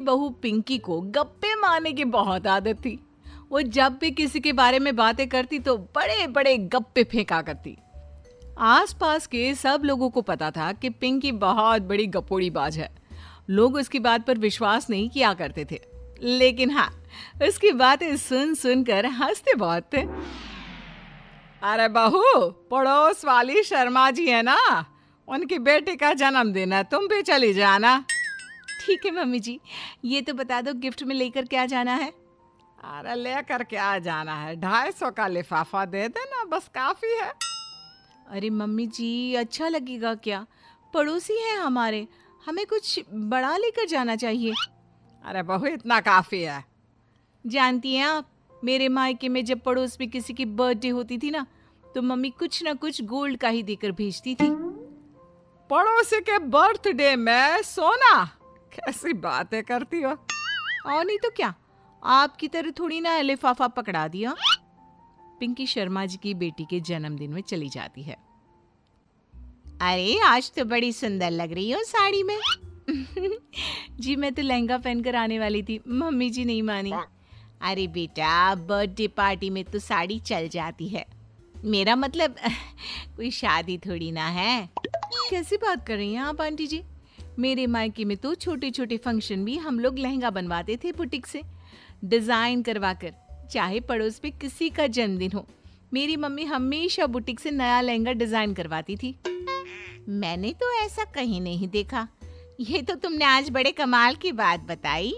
बहू पिंकी को गप्पे मारने की बहुत आदत थी। वो जब भी किसी के बारे में बातें करती तो बड़े बड़े गप्पे फेंका करती। आसपास के सब लोगों को पता था कि पिंकी बहुत बड़ी गपोड़ी बाज है। लोग उसकी बात पर विश्वास नहीं किया करते थे, लेकिन हाँ, उसकी बातें सुन सुन कर हंसते बहुत थे। अरे बहू, पड़ोस वाली शर्मा जी है ना, उनकी बेटी का जन्मदिन है, तुम भी चली जाना। ठीक है मम्मी जी, ये तो बता दो गिफ्ट में लेकर क्या जाना है। अरे लेकर क्या जाना है, 250 का लिफाफा दे देना, बस काफी है। अरे मम्मी जी, अच्छा लगेगा क्या? पड़ोसी हैं हमारे, हमें कुछ बड़ा लेकर जाना चाहिए। अरे बहू, इतना काफी है। जानती हैं आप, मेरे मायके में जब पड़ोस में किसी की बर्थडे होती थी ना, तो मम्मी कुछ ना कुछ गोल्ड का ही देकर भेजती थी। पड़ोसी के बर्थडे में सोना? कैसी बातें करती हो। और नहीं तो क्या, आपकी तरह थोड़ी ना लिफाफा पकड़ा दिया। पिंकी शर्मा जी की बेटी के जन्मदिन में चली जाती है। अरे आज तो बड़ी सुंदर लग रही हो साड़ी में। जी मैं तो लहंगा पहनकर आने वाली थी, मम्मी जी नहीं मानी। अरे बेटा, बर्थडे पार्टी में तो साड़ी चल जाती है, मेरा मतलब कोई शादी थोड़ी ना है। कैसी बात कर रही हैं आप आंटी जी? मेरे मायके में तो छोटे छोटे फंक्शन भी हम लोग लहंगा बनवाते थे बुटीक से, डिजाइन करवा कर। चाहे पड़ोस में किसी का जन्मदिन हो, मेरी मम्मी हमेशा बुटीक से नया लहंगा डिजाइन करवाती थी। मैंने तो ऐसा कहीं नहीं देखा, ये तो तुमने आज बड़े कमाल की बात बताई।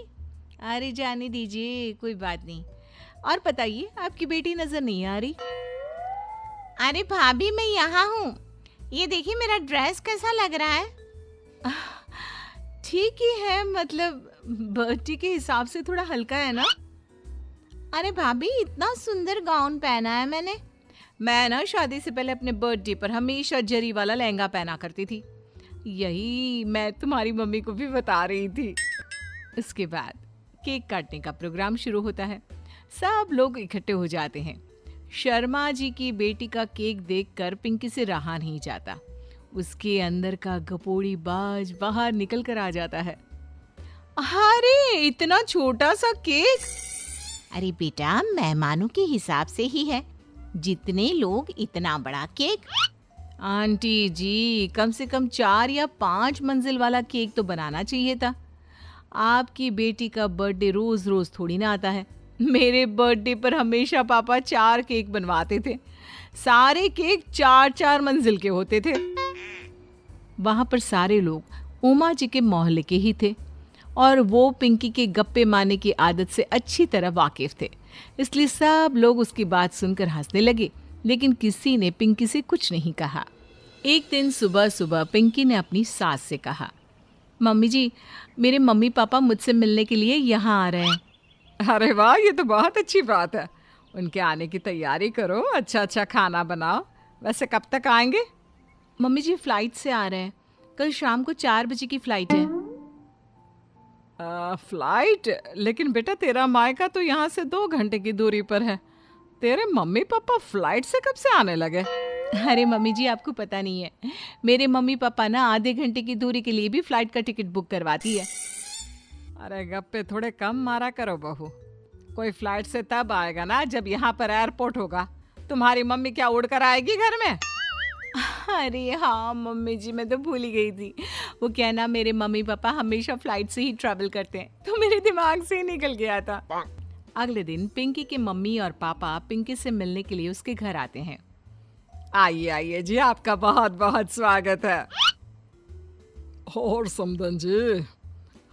अरे जाने दीजिए, कोई बात नहीं। और बताइए, आपकी बेटी नजर नहीं आ रही? अरे भाभी, मैं यहाँ हूँ, ये देखिए मेरा ड्रेस कैसा लग रहा है। ठीक ही है, मतलब बर्थडे के हिसाब से थोड़ा हल्का है ना। अरे भाभी, इतना सुंदर गाउन पहना है मैंने। मैं ना शादी से पहले अपने बर्थडे पर हमेशा जरी वाला लहंगा पहना करती थी, यही मैं तुम्हारी मम्मी को भी बता रही थी। इसके बाद केक काटने का प्रोग्राम शुरू होता है। सब लोग इकट्ठे हो जाते हैं। शर्मा जी की बेटी का केक देखकर पिंकी से रहा नहीं जाता। उसके अंदर का गपोड़ी बाज बाहर निकल कर आ जाता है। अरे इतना छोटा सा केक! अरे बेटा, मेहमानों के हिसाब से ही है, जितने लोग इतना बड़ा केक। आंटी जी, कम से कम 4 या 5 मंजिल वाला केक तो बनाना चाहिए था। आपकी बेटी का बर्थडे रोज रोज थोड़ी ना आता है। मेरे बर्थडे पर हमेशा पापा 4 केक बनवाते थे, सारे केक 4-4 मंजिल के होते थे। वहां पर सारे लोग उमा जी के मोहल्ले के ही थे और वो पिंकी के गप्पे मारने की आदत से अच्छी तरह वाकिफ थे, इसलिए सब लोग उसकी बात सुनकर हंसने लगे, लेकिन किसी ने पिंकी से कुछ नहीं कहा। एक दिन सुबह सुबह पिंकी ने अपनी सास से कहा, मम्मी जी, मेरे मम्मी पापा मुझसे मिलने के लिए यहाँ आ रहे हैं। अरे वाह, ये तो बहुत अच्छी बात है। उनके आने की तैयारी करो, अच्छा अच्छा खाना बनाओ। वैसे कब तक आएंगे? मम्मी जी फ्लाइट से आ रहे हैं, कल शाम को 4 बजे की फ्लाइट है। फ्लाइट? लेकिन बेटा, तेरा मायका तो यहाँ से 2 घंटे की दूरी पर है। तेरे मम्मी पापा फ्लाइट से कब से आने लगे? अरे मम्मी जी, आपको पता नहीं है, मेरे मम्मी पापा ना आधे घंटे की दूरी के लिए भी फ्लाइट का टिकट बुक करवाती है। अरे गप्पे थोड़े कम मारा करो बहू, कोई फ्लाइट से तब आएगा ना जब यहाँ पर एयरपोर्ट होगा। तुम्हारी मम्मी क्या उड़कर आएगी घर में? अरे हाँ मम्मी जी, मैं तो भूल ही गई थी। वो क्या ना, मेरे मम्मी पापा हमेशा फ्लाइट से ही ट्रैवल करते हैं, तो मेरे दिमाग से ही निकल गया था। अगले दिन पिंकी के मम्मी और पापा पिंकी से मिलने के लिए उसके घर आते हैं। आइए आइए जी, आपका बहुत बहुत स्वागत है। और समदन जी,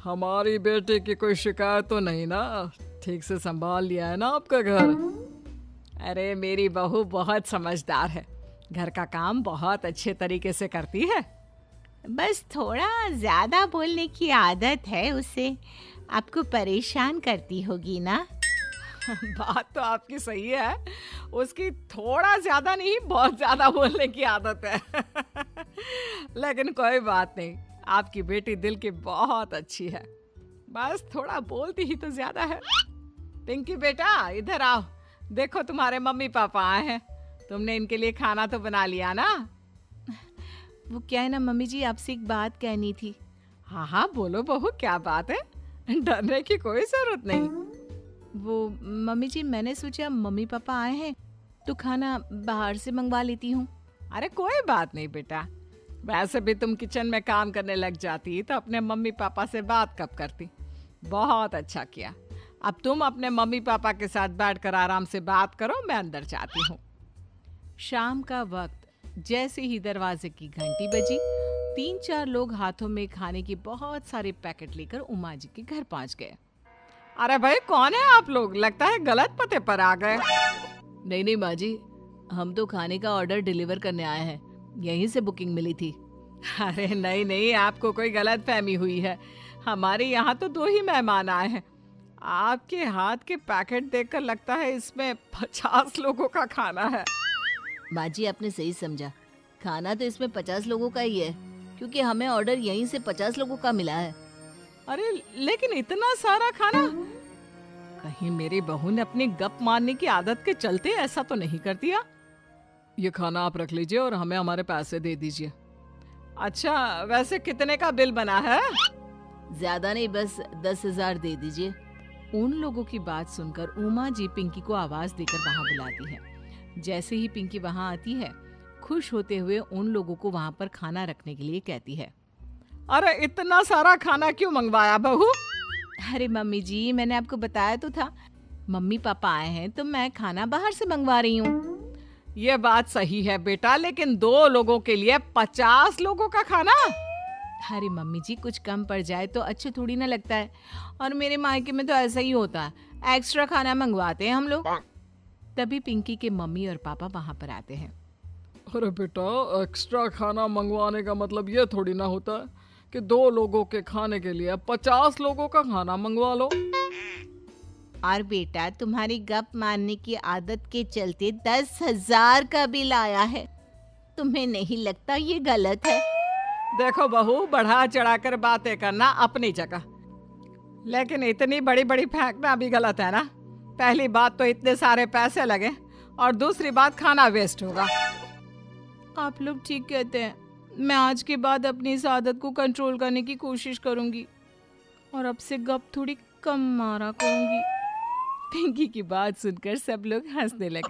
हमारी बेटे की कोई शिकायत तो नहीं ना? ठीक से संभाल लिया है ना आपका घर? अरे मेरी बहू बहुत समझदार है, घर का काम बहुत अच्छे तरीके से करती है। बस थोड़ा ज्यादा बोलने की आदत है उसे, आपको परेशान करती होगी ना? बात तो आपकी सही है, उसकी थोड़ा ज्यादा नहीं बहुत ज्यादा बोलने की आदत है। लेकिन कोई बात नहीं, आपकी बेटी दिल की बहुत अच्छी है, बस थोड़ा बोलती ही तो ज्यादा है। पिंकी बेटा, इधर आओ, देखो तुम्हारे मम्मी पापा आए हैं, तुमने इनके लिए खाना तो बना लिया ना? वो क्या है ना मम्मी जी, आपसे एक बात कहनी थी। हाँ हाँ बोलो बहू, क्या बात है? डरने की कोई जरूरत नहीं। वो मम्मी जी, मैंने सोचा मम्मी पापा आए हैं तो खाना बाहर से मंगवा लेती हूँ। अरे कोई बात नहीं बेटा, वैसे भी तुम किचन में काम करने लग जाती तो अपने मम्मी पापा से बात कब करती। बहुत अच्छा किया। अब तुम अपने मम्मी पापा के साथ बैठकर आराम से बात करो, मैं अंदर जाती हूँ। शाम का वक्त जैसे ही दरवाजे की घंटी बजी, 3-4 लोग हाथों में खाने की बहुत सारे पैकेट लेकर उमा जी के घर पहुंच गए। अरे भाई, कौन है आप लोग? लगता है गलत पते पर आ गए। नहीं नहीं माँ जी, हम तो खाने का ऑर्डर डिलीवर करने आए हैं, यहीं से बुकिंग मिली थी। अरे नहीं नहीं, आपको कोई गलत फहमी हुई है। हमारे यहाँ तो 2 ही मेहमान आए हैं। आपके हाथ के पैकेट देखकर लगता है इसमें 50 लोगों का खाना है। माँ जी, आपने सही समझा, खाना तो इसमें 50 लोगों का ही है, क्योंकि हमें ऑर्डर यहीं से 50 लोगों का मिला है। अरे लेकिन इतना सारा खाना, कहीं मेरी बहू ने अपनी गप मारने की आदत के चलते ऐसा तो नहीं कर दिया? ये खाना आप रख लीजिए और हमें हमारे पैसे दे दीजिए। अच्छा, वैसे कितने का बिल बना है? ज्यादा नहीं, बस 10,000 दे दीजिए। उन लोगों की बात सुनकर उमा जी पिंकी को आवाज देकर वहां बुलाती है। जैसे ही पिंकी वहां आती है, खुश होते हुए उन लोगों को वहां पर खाना रखने के लिए कहती है। अरे इतना सारा खाना क्यों मंगवाया बहू? अरे मम्मी जी, मैंने आपको बताया तो था, मम्मी पापा आए हैं तो मैं खाना बाहर से मंगवा रही हूँ। ये बात सही है बेटा, लेकिन 2 लोगों के लिए 50 लोगों का खाना? अरे मम्मी जी, कुछ कम पड़ जाए तो अच्छे थोड़ी ना लगता है, और मेरे मायके में तो ऐसा ही होता है, एक्स्ट्रा खाना मंगवाते हैं हम लोग। तभी पिंकी के मम्मी और पापा वहां पर आते हैं। अरे बेटा, एक्स्ट्रा खाना मंगवाने का मतलब ये थोड़ी ना होता है कि 2 लोगों के खाने के लिए 50 लोगों का खाना मंगवा लो। और बेटा, तुम्हारी गप मारने की आदत के चलते 10,000 का बिल आया है। तुम्हें नहीं लगता ये गलत है? देखो बहू, बढ़ा चढ़ाकर बातें करना अपनी जगह, लेकिन इतनी बड़ी बड़ी फेंकना भी गलत है ना। पहली बात तो इतने सारे पैसे लगे, और दूसरी बात खाना वेस्ट होगा। आप लोग ठीक कहते हैं, मैं आज के बाद अपनी इस आदत को कंट्रोल करने की कोशिश करूंगी और अब से गप थोड़ी कम मारा करूंगी। पिंकी की बात सुनकर सब लोग हंसने लगे।